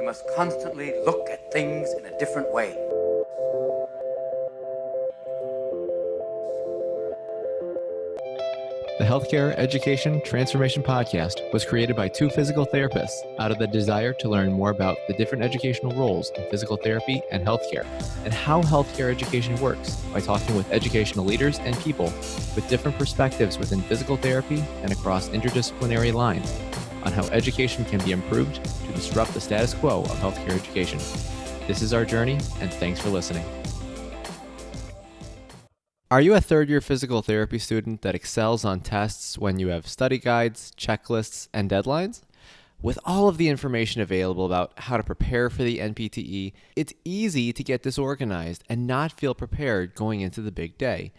must constantly look at things in a different way. The Healthcare Education Transformation Podcast was created by two physical therapists out of the desire to learn more about the different educational roles in physical therapy and healthcare, and how healthcare education works by talking with educational leaders and people with different perspectives within physical therapy and across interdisciplinary lines on how education can be improved to disrupt the status quo of healthcare education. This is our journey, and thanks for listening. Are you a third-year physical therapy student that excels on tests when you have study guides, checklists, and deadlines? With all of the information available about how to prepare for the NPTE, it's easy to get disorganized and not feel prepared going into the big day.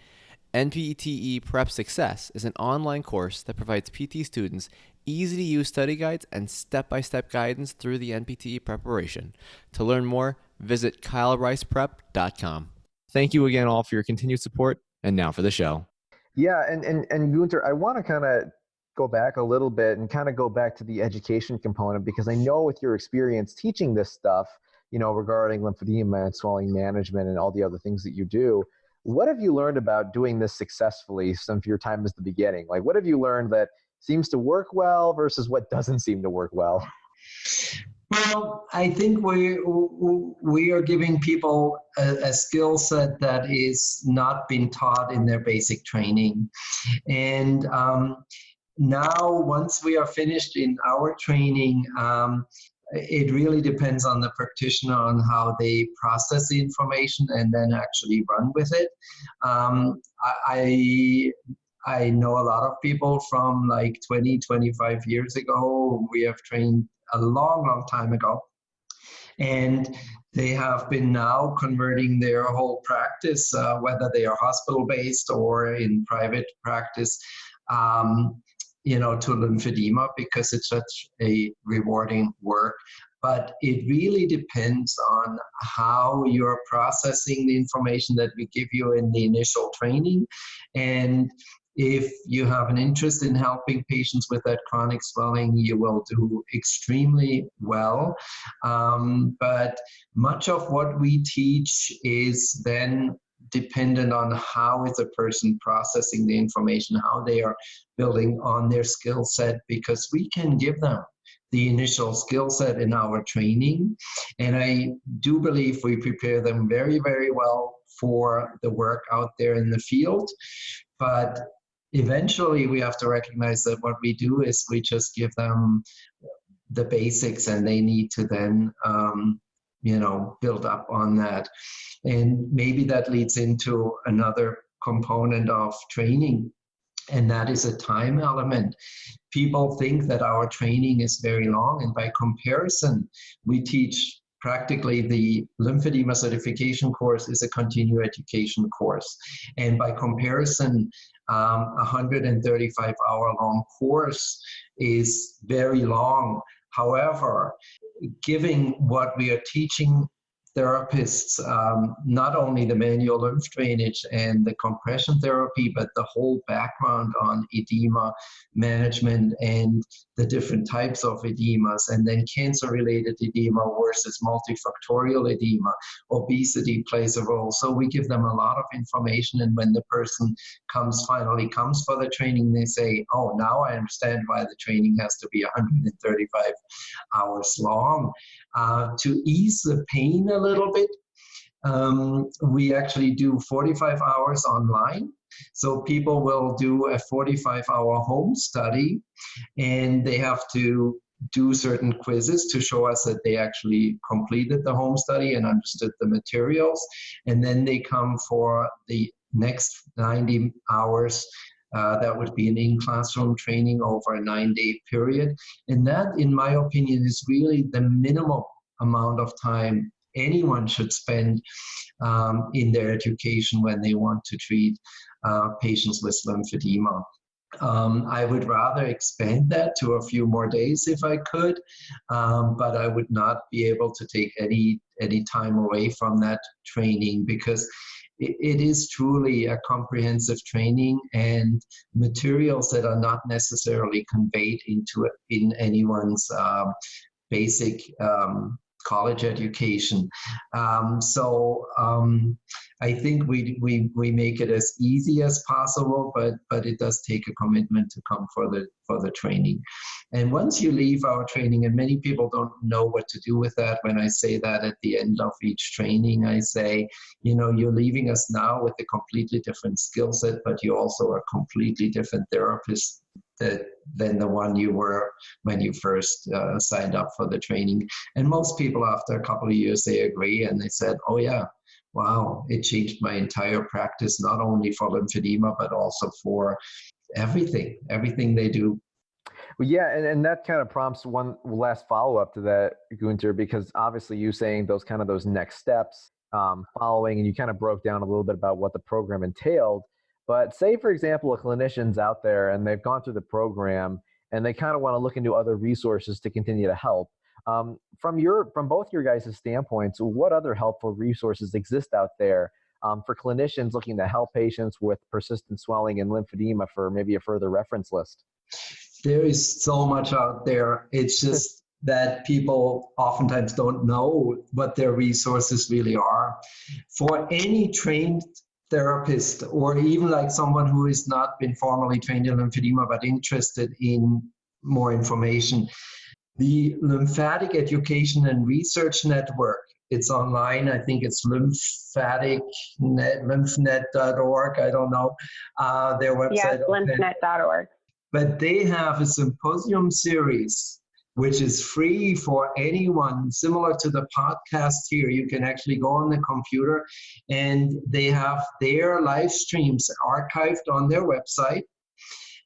NPTE Prep Success is an online course that provides PT students easy-to-use study guides and step-by-step guidance through the NPTE preparation. To learn more, visit kylericeprep.com. Thank you again all for your continued support, and now for the show. Yeah, and Guenter, I want to kind of go back a little bit and kind of go back to the education component, because I know with your experience teaching this stuff, you know, regarding lymphedema and swelling management and all the other things that you do, what have you learned about doing this successfully since your time as the beginning? Like, what have you learned that seems to work well versus what doesn't seem to work well? Well, I think we are giving people a skill set that is not been taught in their basic training. And now, once we are finished in our training, it really depends on the practitioner on how they process the information and then actually run with it. I know a lot of people from like 20, 25 years ago. We have trained a long, long time ago. And they have been now converting their whole practice, whether they are hospital-based or in private practice, to lymphedema, because it's such a rewarding work. But it really depends on how you're processing the information that we give you in the initial training. And if you have an interest in helping patients with that chronic swelling, you will do extremely well. But much of what we teach is then dependent on how is a person processing the information, how they are building on their skill set, because we can give them the initial skill set in our training. And I do believe we prepare them very, very well for the work out there in the field. But eventually we have to recognize that what we do is we just give them the basics, and they need to then build up on that. And maybe that leads into another component of training, and that is a time element. People think that our training is very long, and by comparison, we teach practically the lymphedema certification course is a continuing education course. And by comparison, 135-hour-long course is very long. However, given what we are teaching therapists, not only the manual lymph drainage and the compression therapy, but the whole background on edema management and the different types of edemas, and then cancer-related edema versus multifactorial edema. Obesity plays a role. So we give them a lot of information, and when the person finally comes for the training, they say, oh, now I understand why the training has to be 135 hours long. To ease the pain a little bit, we actually do 45 hours online. So people will do a 45-hour home study, and they have to do certain quizzes to show us that they actually completed the home study and understood the materials. And then they come for the next 90 hours. That would be an in-classroom training over a 9-day period. And that, in my opinion, is really the minimum amount of time anyone should spend in their education when they want to treat patients with lymphedema. I would rather expand that to a few more days if I could, but I would not be able to take any time away from that training, because it is truly a comprehensive training and materials that are not necessarily conveyed in anyone's basic college education. I think we make it as easy as possible, but it does take a commitment to come for the training. And once you leave our training, and many people don't know what to do with that, when I say that at the end of each training, I say, you're leaving us now with a completely different skill set, but you also are a completely different therapist than the one you were when you first signed up for the training. And most people, after a couple of years, they agree, and they said, oh yeah, wow, it changed my entire practice, not only for lymphedema, but also for everything they do. Well, yeah, and that kind of prompts one last follow-up to that, Guenter, because obviously you saying those next steps following, and you kind of broke down a little bit about what the program entailed. But say, for example, a clinician's out there and they've gone through the program and they kind of want to look into other resources to continue to help. From both your guys' standpoints, what other helpful resources exist out there for clinicians looking to help patients with persistent swelling and lymphedema for maybe a further reference list? There is so much out there. It's just that people oftentimes don't know what their resources really are. For any trained therapist, or even like someone who has not been formally trained in lymphedema but interested in more information, the Lymphatic Education and Research Network, it's online. I think it's lymphnet.org. I don't know their website. Yes, lymphnet.org. But they have a symposium series which is free for anyone, similar to the podcast here. You can actually go on the computer, and they have their live streams archived on their website.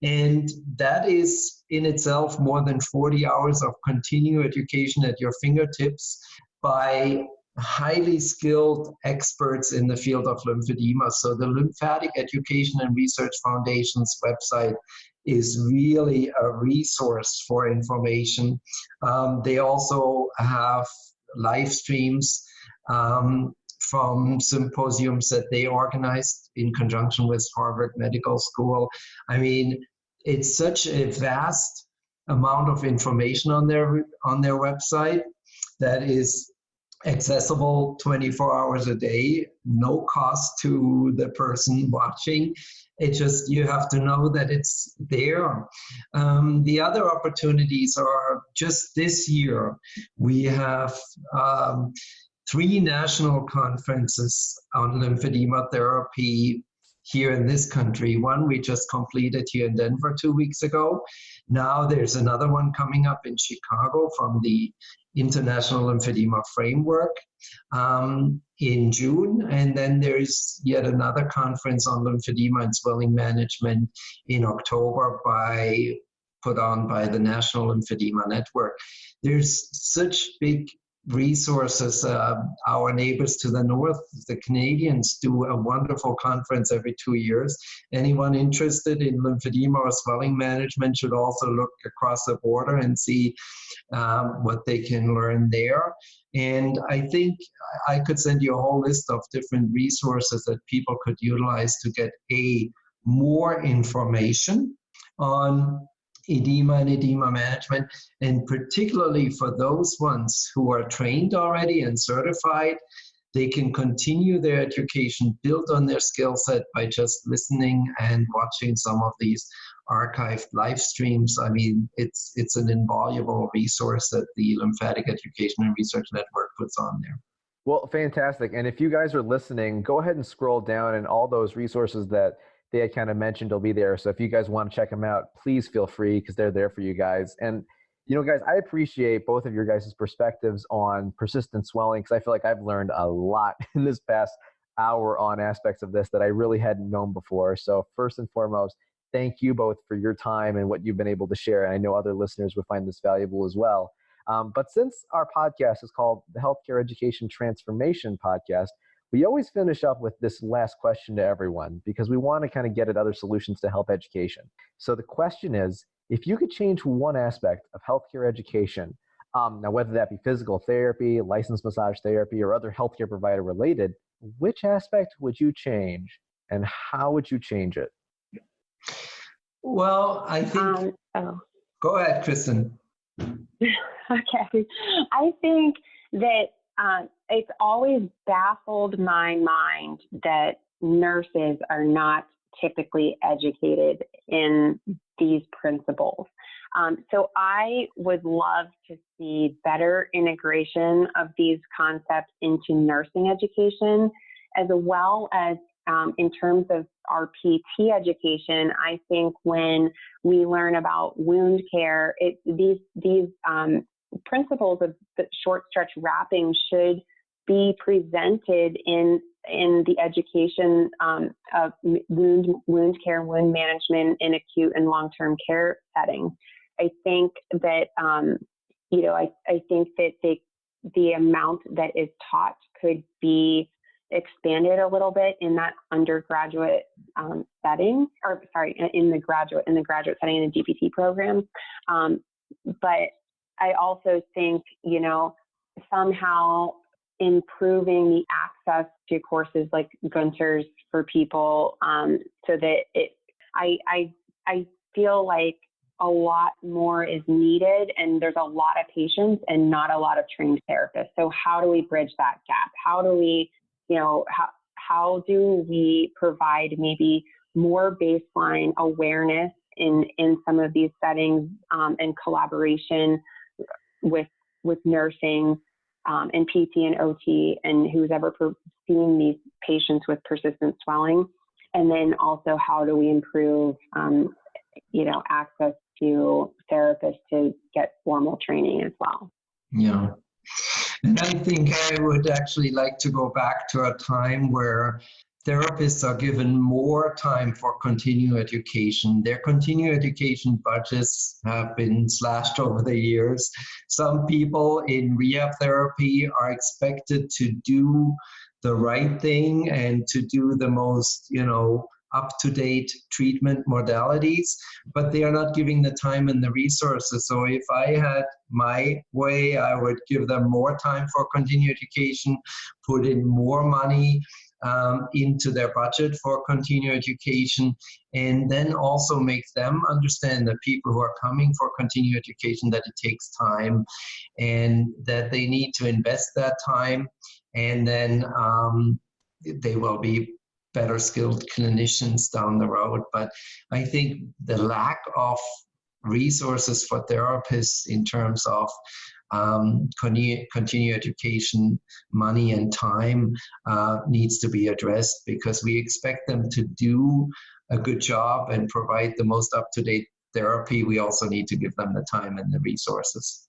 And that is in itself more than 40 hours of continuing education at your fingertips by highly skilled experts in the field of lymphedema. So the Lymphatic Education and Research Foundation's website is really a resource for information. They also have live streams from symposiums that they organized in conjunction with Harvard Medical School. I mean, it's such a vast amount of information on their website that is accessible 24 hours a day, no cost to the person watching. It just, you have to know that it's there. The other opportunities are, just this year, we have 3 national conferences on lymphedema therapy here in this country. One we just completed here in Denver 2 weeks ago. Now there's another one coming up in Chicago from the International Lymphedema Framework in June. And then there's yet another conference on lymphedema and swelling management in October put on by the National Lymphedema Network. There's such big resources. Our neighbors to the north, the Canadians, do a wonderful conference every 2 years. Anyone interested in lymphedema or swelling management should also look across the border and see what they can learn there. And I think I could send you a whole list of different resources that people could utilize to get more information on edema and edema management, and particularly for those ones who are trained already and certified, they can continue their education, build on their skill set by just listening and watching some of these archived live streams. I mean, it's an invaluable resource that the Lymphatic Education and Research Network puts on there. Well, fantastic. And if you guys are listening, go ahead and scroll down, and all those resources that they had kind of mentioned will be there. So if you guys want to check them out, please feel free, because they're there for you guys. And, you know, guys, I appreciate both of your guys' perspectives on persistent swelling, because I feel like I've learned a lot in this past hour on aspects of this that I really hadn't known before. So first and foremost, thank you both for your time and what you've been able to share. And I know other listeners would find this valuable as well. But since our podcast is called the Healthcare Education Transformation Podcast, we always finish up with this last question to everyone, because we want to kind of get at other solutions to help education. So the question is, if you could change one aspect of healthcare education, now whether that be physical therapy, licensed massage therapy, or other healthcare provider related, which aspect would you change, and how would you change it? Well, I think, Go ahead, Kristen. Okay. I think that it's always baffled my mind that nurses are not typically educated in these principles. So I would love to see better integration of these concepts into nursing education, as well as in terms of our PT education. I think when we learn about wound care, these principles of the short stretch wrapping should be presented in the education of wound care, wound management in acute and long-term care settings. I think that I think that the amount that is taught could be expanded a little bit in that undergraduate setting, in the graduate setting in the DPT program. But I also think, somehow improving the access to courses like Guenter's for people, so that I feel like a lot more is needed, and there's a lot of patients and not a lot of trained therapists. So how do we bridge that gap? How do we, how do we provide maybe more baseline awareness in some of these settings, and collaboration with nursing and PT and OT and who's ever seeing these patients with persistent swelling? And then also, how do we improve, access to therapists to get formal training as well? Yeah. And I think I would actually like to go back to a time where therapists are given more time for continuing education. Their continuing education budgets have been slashed over the years. Some people in rehab therapy are expected to do the right thing and to do the most, up-to-date treatment modalities, but they are not giving the time and the resources. So if I had my way, I would give them more time for continuing education, put in more money into their budget for continuing education, and then also make them understand, that people who are coming for continuing education, that it takes time and that they need to invest that time, and then they will be better skilled clinicians down the road. But I think the lack of resources for therapists in terms of continuing education, money and time needs to be addressed, because we expect them to do a good job and provide the most up-to-date therapy. We also need to give them the time and the resources.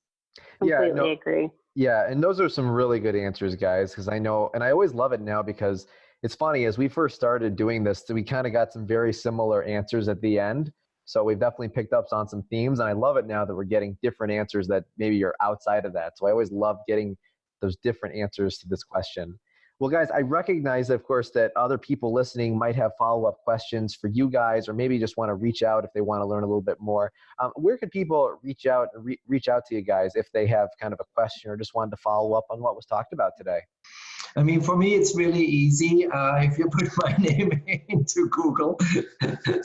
Completely agree. Yeah, and those are some really good answers, guys, because I know, and I always love it now, because it's funny, as we first started doing this, we kind of got some very similar answers at the end. So we've definitely picked up on some themes, and I love it now that we're getting different answers that maybe are outside of that. So I always love getting those different answers to this question. Well, guys, I recognize, of course, that other people listening might have follow-up questions for you guys, or maybe just want to reach out if they want to learn a little bit more. Where could people reach out to you guys if they have kind of a question or just wanted to follow up on what was talked about today? I mean, for me, it's really easy. If you put my name into Google,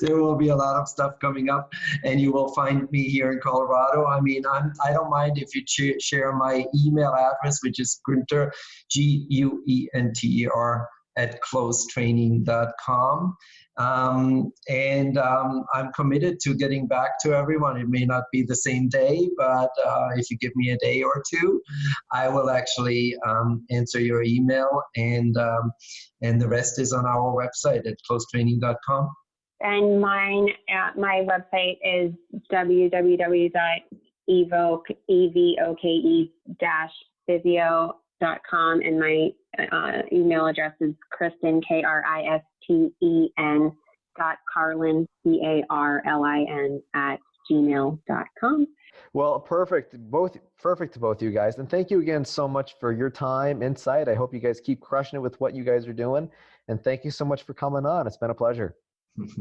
there will be a lot of stuff coming up, and you will find me here in Colorado. I mean, I don't mind if you share my email address, which is Guenter, Guenter, @klosetraining.com. And I'm committed to getting back to everyone. It may not be the same day, but if you give me a day or two, I will actually answer your email, and the rest is on our website at klosetraining.com. And my website is www.evoke-physio.com, and my email address is Kristen, Kristen, .Carlin, CARLIN, @gmail.com. Well, perfect to both of you guys. And thank you again so much for your time, insight. I hope you guys keep crushing it with what you guys are doing. And thank you so much for coming on. It's been a pleasure.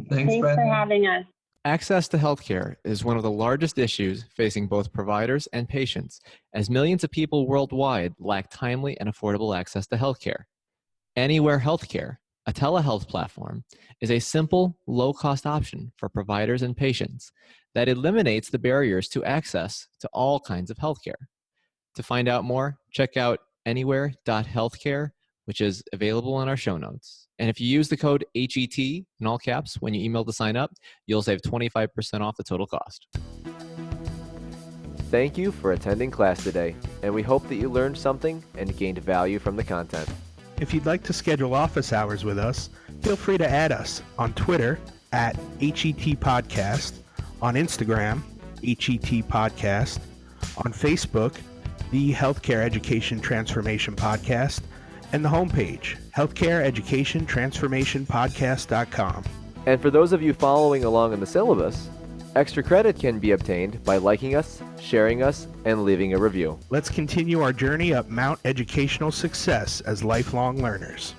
Thanks for having us. Access to healthcare is one of the largest issues facing both providers and patients, as millions of people worldwide lack timely and affordable access to healthcare. Anywhere Healthcare, a telehealth platform, is a simple, low-cost option for providers and patients that eliminates the barriers to access to all kinds of healthcare. To find out more, check out anywhere.healthcare, which is available in our show notes. And if you use the code HET in all caps when you email to sign up, you'll save 25% off the total cost. Thank you for attending class today, and we hope that you learned something and gained value from the content. If you'd like to schedule office hours with us, feel free to add us on Twitter at HET Podcast, on Instagram, HET Podcast, on Facebook, the Healthcare Education Transformation Podcast, and the homepage, healthcareeducationtransformationpodcast.com. And for those of you following along in the syllabus, extra credit can be obtained by liking us, sharing us, and leaving a review. Let's continue our journey up Mount Educational Success as lifelong learners.